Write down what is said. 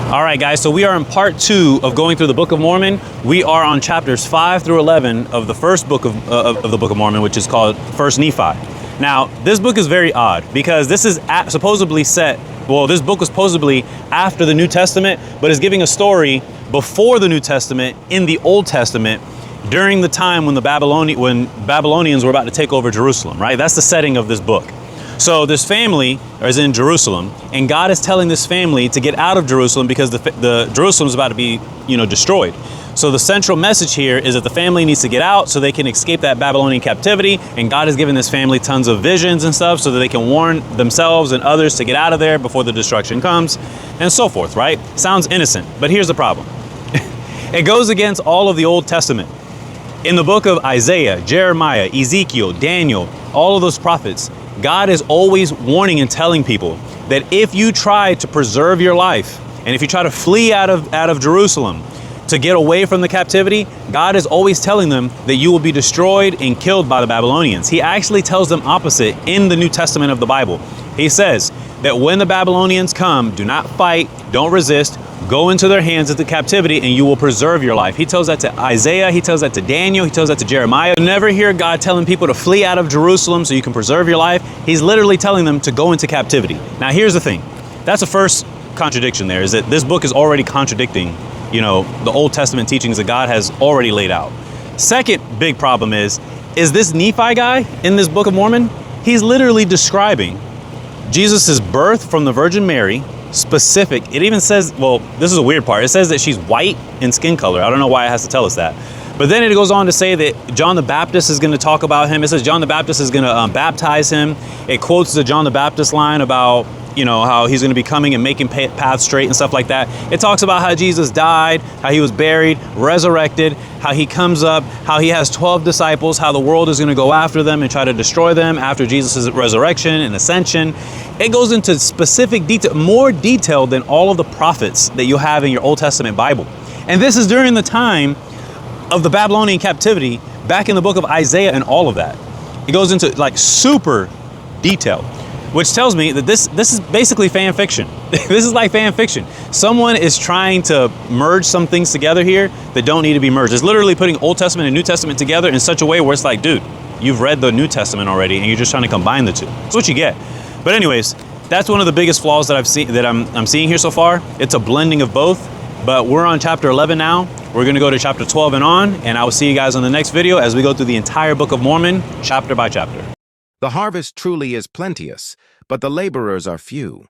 All right, guys, so we are in part 2 of going through the Book of Mormon. We are on chapters 5 through 11 of the first book of the Book of Mormon, which is called First Nephi. Now, this book is very odd because this is supposedly set, well, this book was supposedly after the New Testament, but is giving a story before the New Testament in the Old Testament during the time when Babylonians were about to take over Jerusalem, right? That's the setting of this book. So this family is in Jerusalem, and God is telling this family to get out of Jerusalem because the Jerusalem is about to be, destroyed. So the central message here is that the family needs to get out so they can escape that Babylonian captivity. And God has given this family tons of visions and stuff so that they can warn themselves and others to get out of there before the destruction comes, and so forth, right? Sounds innocent, but here's the problem. It goes against all of the Old Testament. In the book of Isaiah, Jeremiah, Ezekiel, Daniel, all of those prophets, God is always warning and telling people that if you try to preserve your life, and if you try to flee out of Jerusalem to get away from the captivity, God is always telling them that you will be destroyed and killed by the Babylonians. He actually tells them opposite in the New Testament of the Bible. He says that when the Babylonians come, do not fight, don't resist, go into their hands at the captivity and you will preserve your life. He tells that to Isaiah, he tells that to Daniel, he tells that to Jeremiah. You never hear God telling people to flee out of Jerusalem so you can preserve your life. He's literally telling them to go into captivity. Now here's the thing. That's the first contradiction there, is that this book is already contradicting, the Old Testament teachings that God has already laid out. Second big problem is this Nephi guy in this Book of Mormon, he's literally describing Jesus's birth from the Virgin Mary, specific. It even says, well, this is a weird part. It says that she's white in skin color. I don't know why it has to tell us that. But then it goes on to say that John the Baptist is going to talk about him. It says John the Baptist is going to baptize him. It quotes the John the Baptist line about, how he's going to be coming and making paths straight and stuff like that. It talks about how Jesus died, how he was buried, resurrected, how he comes up, how he has 12 disciples, how the world is going to go after them and try to destroy them after Jesus' resurrection and ascension. It goes into specific detail, more detail than all of the prophets that you have in your Old Testament Bible. And this is during the time of the Babylonian captivity, back in the book of Isaiah and all of that. It goes into super detail, which tells me that this is basically fan fiction. This is like fan fiction. Someone is trying to merge some things together here that don't need to be merged. It's literally putting Old Testament and New Testament together in such a way where it's like, dude, you've read the New Testament already and you're just trying to combine the two. That's what you get. But anyways, that's one of the biggest flaws that I'm seeing here so far. It's a blending of both, but we're on chapter 11 now. We're going to go to chapter 12 and on, and I will see you guys on the next video as we go through the entire Book of Mormon, chapter by chapter. The harvest truly is plenteous, but the laborers are few.